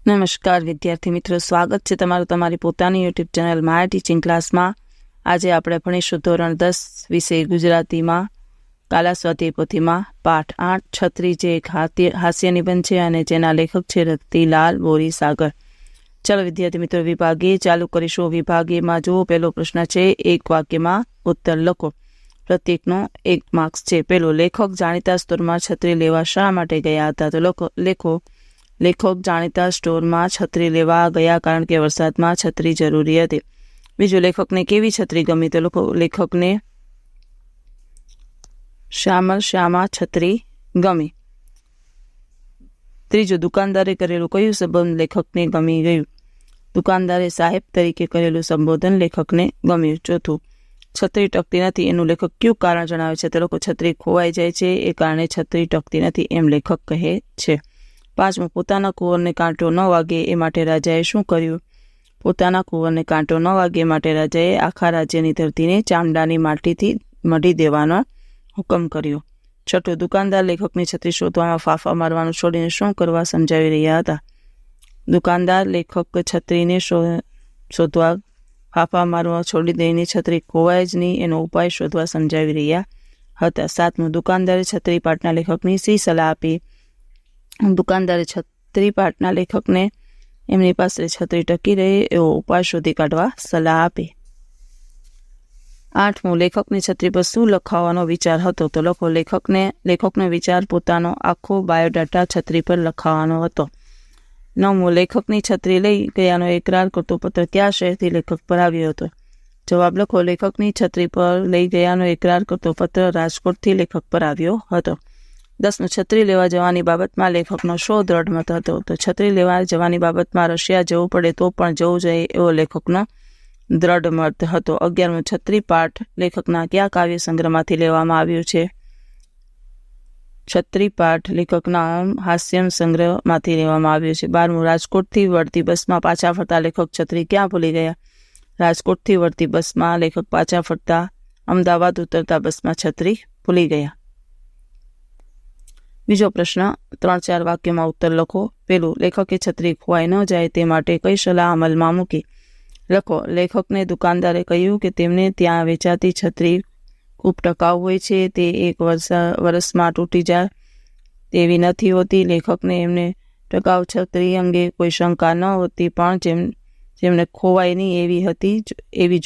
નમસ્કાર વિદ્યાર્થી મિત્રો, સ્વાગત છે તમારું તમારી પોતાની યુટ્યુબ ચેનલ માય ટીચિંગ ક્લાસમાં. આજે આપણે ભણીશું ધોરણ 10 વિષય ગુજરાતીમાં કાલા સ્વાધ્યાય પોથીમાં પાઠ 8 છત્રી, જે એક હાસ્ય નિબંધ છે અને જેના લેખક છે રતિલાલ બોરીસાગર. ચલો વિદ્યાર્થી મિત્રો, વિભાગ એ ચાલુ કરીશું. વિભાગ એમાં જુઓ, પહેલો પ્રશ્ન છે, એક વાક્યમાં ઉત્તર લખો. પ્રત્યેકનો 1 માર્ક્સ છે. પહેલો, લેખક જાણીતા સ્ટોરમાં છત્રી લેવા શા માટે ગયા હતા? તો લેખો લેખક જાણીતા સ્ટોરમાં છત્રી લેવા ગયા કારણ કે વરસાદમાં છત્રી જરૂરી હતી. બીજું, લેખકને કેવી છત્રી ગમી? તો લેખકને શ્યામા છત્રી ગમી. ત્રીજું, દુકાનદારે કરેલું કયું સંબોધન લેખકને ગમી ગયું? દુકાનદારે સાહેબ તરીકે કરેલું સંબોધન લેખકને ગમ્યું. ચોથું, છત્રી ટકતી નથી એનું લેખક કયું કારણ જણાવે છે? તો છત્રી ખોવાઈ જાય છે એ કારણે છત્રી ટકતી નથી એમ લેખક કહે છે. પાંચમું, પોતાના કુંવરને કાંટો ન વાગે એ માટે રાજાએ શું કર્યું? પોતાના કુંવરને કાંટો ન વાગે એ માટે રાજાએ આખા રાજ્યની ધરતીને ચામડાની માટીથી મઢી દેવાનો હુકમ કર્યો. છઠ્ઠું, દુકાનદાર લેખકની છત્રી શોધવામાં ફાંફા મારવાનું છોડીને શું કરવા સમજાવી રહ્યા હતા? દુકાનદાર લેખક છત્રીને શોધવા ફાંફા મારવા છોડી દઈને છત્રી ખોવાય જ નહીં એનો ઉપાય શોધવા સમજાવી રહ્યા હતા. સાતમું, દુકાનદારે છત્રી પાટના લેખકની શી સલાહ આપી? દુકાનદારે છત્રી પાટના લેખકને એમની પાસે છત્રી ટકી રહે એવો ઉપાય શોધી કાઢવા સલાહ આપી. આઠમું, લેખકની છત્રી પર શું લખાવવાનો વિચાર હતો? તો લેખકનો વિચાર પોતાનો આખો બાયોડાટા છત્રી પર લખાવવાનો હતો. નવમું, લેખકની છત્રી લઈ ગયાનો એકરાર કરતો પત્ર કયા શહેરથી લેખક પર આવ્યો હતો? જવાબ લખો. લેખકની છત્રી પર લઈ ગયાનો એકરાર કરતો પત્ર રાજકોટથી લેખક પર આવ્યો હતો. 10મું, છત્રી લેવા જવાની બાબતમાં લેખકનો શો દ્રઢ મત હતો? તો છત્રી લેવા જવાની બાબતમાં રશિયા જવું પડે તો પણ જવું જોઈએ એવો લેખકનો દ્રઢ મત હતો. 11મું, છત્રી પાઠ લેખકના કયા કાવ્ય સંગ્રહમાંથી લેવામાં આવ્યું છે? છત્રી પાઠ લેખકના હાસ્યમ સંગ્રહમાંથી લેવામાં આવ્યું છે. 12મું, રાજકોટથી વળતી બસમાં પાછા ફરતા લેખક છત્રી ક્યાં ભૂલી ગયા? રાજકોટથી વળતી બસમાં લેખક પાછા ફરતા અમદાવાદ ઉતરતા બસમાં છત્રી ભૂલી ગયા. બીજો પ્રશ્ન, 3-4 વાક્યમાં ઉત્તર લખો. પેલું, લેખકે છત્રી ખોવાઈ ન જાય તે માટે કઈ સલાહ અમલમાં મૂકી? લખો. લેખકને દુકાનદારે કહ્યું કે તેમને ત્યાં વેચાતી છત્રી ખૂબ ટકાઉ હોય છે, તે 1 વર્ષમાં તૂટી જાય તેવી નથી હોતી. લેખકને એમને ટકાઉ છત્રી અંગે કોઈ શંકા ન હોતી, પણ જેમને ખોવાય નહીં એવી છત્રી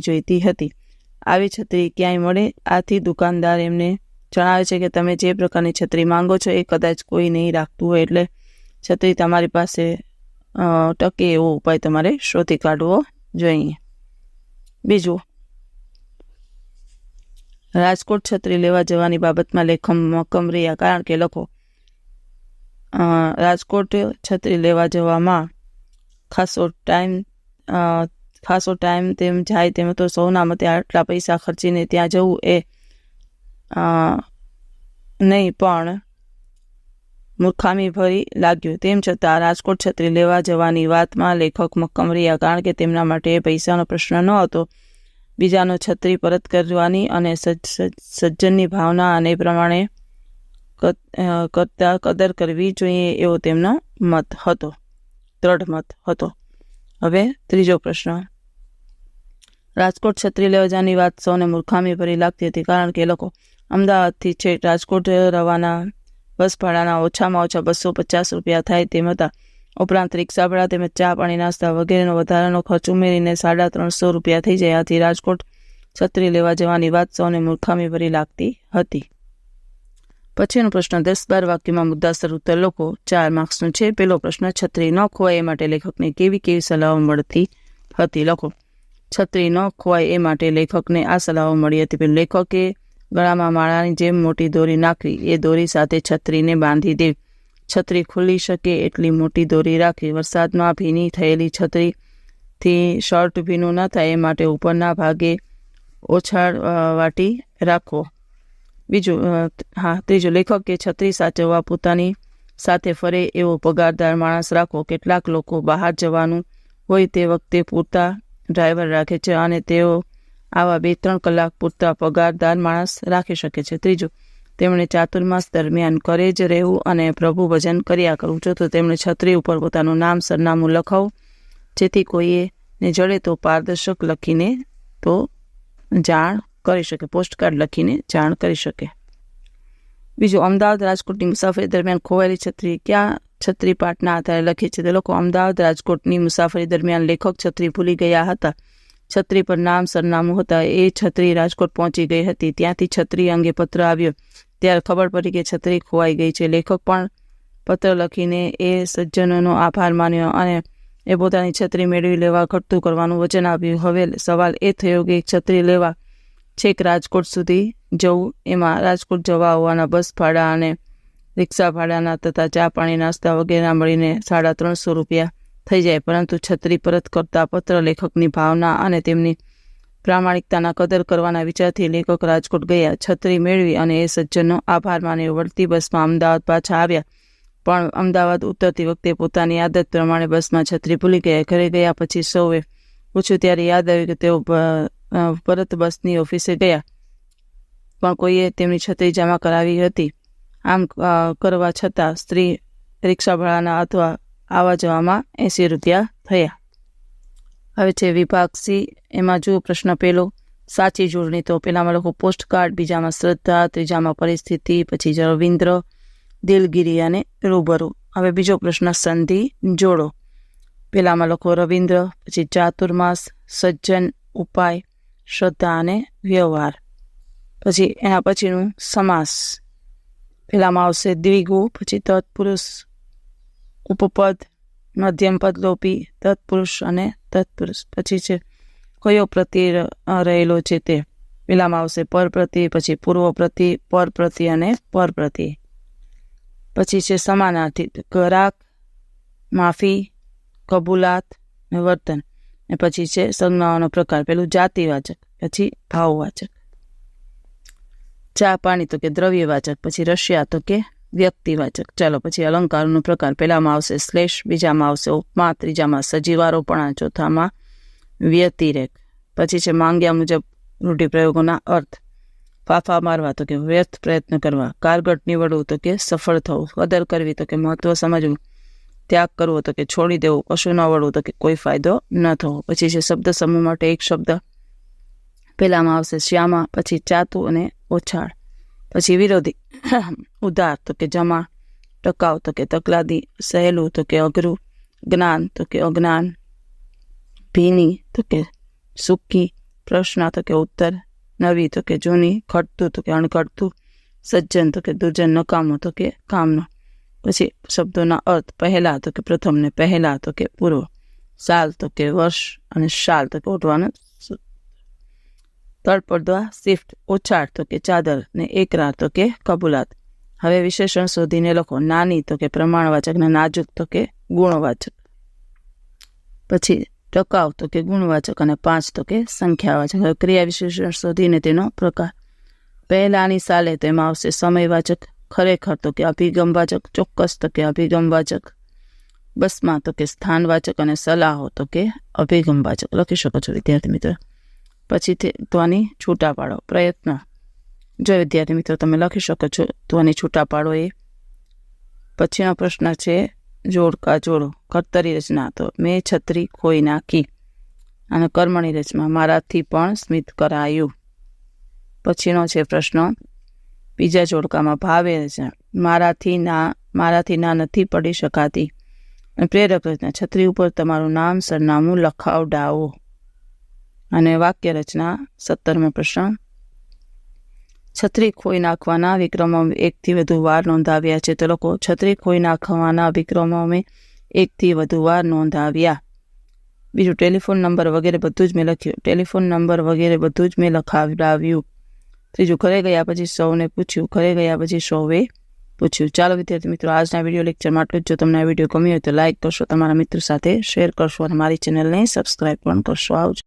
જોઈતી હતી. આવી છત્રી ક્યાંય મળે? આથી દુકાનદાર એમને જણાવે છે કે તમે જે પ્રકારની છત્રી માંગો છો એ કદાચ કોઈ નહીં રાખતું હોય, એટલે છત્રી તમારી પાસે ટકે એવો ઉપાય તમારે શોધી કાઢવો જોઈએ. બીજું, રાજકોટ છત્રી લેવા જવાની બાબતમાં લેખક મક્કમ રહ્યા કારણ કે લખો. રાજકોટ છત્રી લેવા જવામાં ખાસો ટાઈમ તેમ જાય તેમ તો સૌના મતે આટલા પૈસા ખર્ચીને ત્યાં જવું એ નહીં પણ મૂર્ખામી ભરી લાગ્યું. તેમ છતાં રાજકોટ છત્રી લેવા જવાની વાતમાં લેખક મક્કમ રહ્યા કારણ કે તેમના માટે પૈસાનો પ્રશ્ન ન હતો. બીજાનો છત્રી પરત કરવાની અને સજ્જનની ભાવના અને પ્રમાણે કરતા કદર કરવી જોઈએ એવો તેમનો દ્રઢ મત હતો. હવે ત્રીજો પ્રશ્ન, રાજકોટ છત્રી લેવા જવાની વાત સૌને મૂર્ખામી ભરી લાગતી હતી કારણ કે લખો. અમદાવાદથી છેક રાજકોટ રવાના બસ ભાડાના ઓછામાં ઓછા 250 રૂપિયા થાય તેમ હતા. ઉપરાંત રિક્ષા ભાડા તેમજ ચા પાણી નાસ્તા વગેરેનો વધારાનો ખર્ચ ઉમેરીને 350 રૂપિયા થઈ જાય. આથી રાજકોટ છત્રી લેવા જવાની વાત સૌને મૂર્ખામી ભરી લાગતી હતી. પછીનો પ્રશ્ન, 10-12 વાક્યમાં મુદ્દાસર ઉત્તર લખો. 4 માર્ક્સનું છે. પહેલો પ્રશ્ન, છત્રી ન ખોવાય એ માટે લેખકને કેવી સલાહો મળતી હતી? લખો. છત્રી ન ખોવાય એ માટે લેખકને આ સલાહો મળી હતી. લેખકે ગળામાં માળાની જેમ મોટી દોરી નાખવી, એ દોરી સાથે છત્રીને બાંધી દેવી, છત્રી ખુલી શકે એટલી મોટી દોરી રાખવી, વરસાદમાં ભીની થયેલી છત્રીથી શર્ટ ભીનું ન થાય એ માટે ઉપરના ભાગે ઓછાળ વાટી રાખવો. ત્રીજું, લેખકે છત્રી સાચવવા પોતાની સાથે ફરે એવો પગારદાર માણસ રાખવો. કેટલાક લોકો બહાર જવાનું હોય તે વખતે પૂરતા ડ્રાઈવર રાખે છે અને તેઓ આવા 2-3 કલાક પૂરતા પગારદાર માણસ રાખી શકે છે. ત્રીજું, તેમણે ચાતુર્માસ દરમિયાન ઘરે જ રહેવું અને પ્રભુ ભજન કર્યા કરવું. ચોથું, તેમણે છત્રી ઉપર પોતાનું નામ સરનામું લખાવું, જેથી કોઈને જડે તો પારદર્શક લખીને તો જાણ કરી શકે, પોસ્ટકાર્ડ લખીને જાણ કરી શકે. બીજું, અમદાવાદ રાજકોટની મુસાફરી દરમિયાન ખોવાયેલી છત્રી ક્યાં છત્રી પાઠના આધારે લખી છે? તે લોકો અમદાવાદ રાજકોટની મુસાફરી દરમિયાન લેખક છત્રી ભૂલી ગયા હતા. છત્રી પર નામ સરનામું હતા. એ છત્રી રાજકોટ પહોંચી ગઈ હતી. ત્યાંથી છત્રી અંગે પત્ર આવ્યો ત્યારે ખબર પડી કે છત્રી ખોવાઈ ગઈ છે. લેખક પણ પત્ર લખીને એ સજ્જનોનો આભાર માન્યો અને એ પોતાની છત્રી મેળવી લેવા ઘટતું કરવાનું વચન આપ્યું. હવે સવાલ એ થયો કે છત્રી લેવા છેક રાજકોટ સુધી જવું, એમાં રાજકોટ જવા આવવાના બસ ભાડા અને રિક્ષા ભાડાના તથા ચા પાણી નાસ્તા વગેરે મળીને 350 રૂપિયા થઈ જાય. પરંતુ છત્રી પરત કરતા પત્ર લેખકની ભાવના અને તેમની પ્રામાણિકતાના કદર કરવાના વિચારથી લેખક રાજકોટ ગયા. છત્રી મેળવી અને એ સજ્જનનો આભાર માન્યો. વળતી બસમાં અમદાવાદ પાછા આવ્યા, પણ અમદાવાદ ઉતરતી વખતે પોતાની આદત પ્રમાણે બસમાં છત્રી ભૂલી ગયા. ઘરે ગયા પછી સૌએ પૂછ્યું ત્યારે યાદ આવ્યું કે તેઓ પરત બસની ઓફિસે ગયા, પણ કોઈએ તેમની છત્રી જમા કરાવી હતી. આમ કરવા છતાં સ્ત્રી રિક્ષા ભાડાના અથવા આવવા જવામાં 80 રૂપિયા થયા. હવે છે વિભાગ સી. એમાં જુઓ પ્રશ્ન પહેલો, સાચી જોડણી. તો પહેલામાં લખો પોસ્ટકાર્ડ, બીજામાં શ્રદ્ધા, ત્રીજામાં પરિસ્થિતિ, પછી રવિન્દ્ર, દિલગીરી અને રૂબરૂ. હવે બીજો પ્રશ્ન, સંધિ જોડો. પહેલામાં લખો રવિન્દ્ર, પછી ચાતુર્માસ, સજ્જન, ઉપાય, શ્રદ્ધા અને વ્યવહાર. પછી એના પછીનું સમાસ. પહેલામાં આવશે દ્વિગુ, પછી તત્પુરુષ, ઉપપદ, મધ્યમ પદ લોપી, તત્પુરુષ અને તત્પુરુષ. પછી છે કયો પ્રત્યય રહેલો છે તે. પહેલામાં આવશે પરપ્રત્યય, પછી પૂર્વ પ્રત્યય, પરપ્રત્યય અને પરપ્રત્યય. પછી છે સમાનાર્થી, ગ્રાહક, માફી, કબૂલાત અને વર્તન. અને પછી છે સંજ્ઞાઓનો પ્રકાર. પેલું જાતિવાચક, પછી ભાવવાચક. ચા પાણી તો કે દ્રવ્યવાચક, પછી રશિયા તો કે વ્યક્તિવાચક. ચાલો પછી અલંકારોનો પ્રકાર. પહેલામાં આવશે શ્લેષ, બીજામાં આવશે ઉપમા, ત્રીજામાં સજીવારોપણા, ચોથામાં વ્યતિરેક. પછી છે માંગ્યા મુજબ રૂઢિપ્રયોગોના અર્થ. ફાફા મારવા તો કે વ્યર્થ પ્રયત્ન કરવા, કારગટ નીવડવું તો કે સફળ થવું, કદર કરવી તો કે મહત્વ સમજવું, ત્યાગ કરવો તો કે છોડી દેવું, કશું ન વળવું તો કે કોઈ ફાયદો ન થવો. પછી છે શબ્દ સમૂહ માટે એક શબ્દ. પહેલામાં આવશે શ્યામા, પછી ચાતુ અને ઓછાળ. પછી વિરોધી, ઉધાર તો કે જમા, ટકાઉ તો કે તકલાદી, સહેલું તો કે અઘરું, જ્ઞાન તો કે અજ્ઞાન, ભીની તો કે સૂકી, પ્રશ્ન તો કે ઉત્તર, નવી તો કે જૂની, ઘટતું તો કે અણઘટતું, સજ્જન તો કે દુર્જન, નકામો તો કે કામનો. પછી શબ્દોના અર્થ. પહેલા તો કે પ્રથમ ને પહેલા તો કે પૂર્વ, સાલ તો કે વર્ષ અને શાલ તો કે ઓઢવાનો. તળપડવા, શિફ્ટ, ઓછાળ તો કે ચાદર ને એકરાર તો કે કબૂલાત. હવે વિશેષણ શોધીને લખો. નાની તો કે પ્રમાણવાચક ને નાજુક તો કે ગુણવાચક. પછી ટકાઉ તો કે ગુણવાચક અને 5 તો કે સંખ્યાવાચક. હવે ક્રિયા વિશેષણ શોધીને તેનો પ્રકાર. પહેલાની સાલે તેમાં આવશે સમયવાચક, ખરેખર તો કે અભિગમવાચક, ચોક્કસ તો કે અભિગમવાચક, બસમાં તો કે સ્થાનવાચક અને સલાહો તો કે અભિગમવાચક. લખી શકો છો વિદ્યાર્થી મિત્રો. પછી ધ્વનિ છૂટા પાડો. પ્રયત્ન. જો વિદ્યાર્થી મિત્રો તમે લખી શકો છો ધ્વનિ છૂટા પાડો એ. પછીનો પ્રશ્ન છે જોડકા જોડો. કર્તરી રચના. તો મેં છત્રી ખોઈ નાખી. અને કર્મણી રચના. મારાથી પણ સ્મિત કરાયું. પછીનો છે પ્રશ્ન બીજા જોડકામાં ભાવે રચના. મારાથી ના નથી પડી શકાતી. અને પ્રેરક રચના. છત્રી ઉપર તમારું નામ સરનામું લખાવડાવો. અને વાક્ય રચના. 17મો પ્રશ્ન. છત્રી ખોઈ નાખવાના વિક્રમો 1 થી વધુ વાર નોંધાવ્યા છે. તો લોકો છત્રી ખોઈ નાખવાના વિક્રમો મેં 1 થી વધુ વાર નોંધાવ્યા. બીજું ટેલિફોન નંબર વગેરે બધું જ મેં લખ્યું. ટેલિફોન નંબર વગેરે બધું જ મેં લખાવડાવ્યું. ત્રીજું ઘરે ગયા પછી સૌને પૂછ્યું. ઘરે ગયા પછી સૌએ પૂછ્યું. ચાલો વિદ્યાર્થી મિત્રો આજના વિડીયો લેક્ચરમાં આટલું જ. જો તમને આ વિડીયો ગમ્યો હોય તો લાઇક કરશો, તમારા મિત્રો સાથે શેર કરશો અને મારી ચેનલને સબસ્ક્રાઈબ પણ કરશો. આવજો.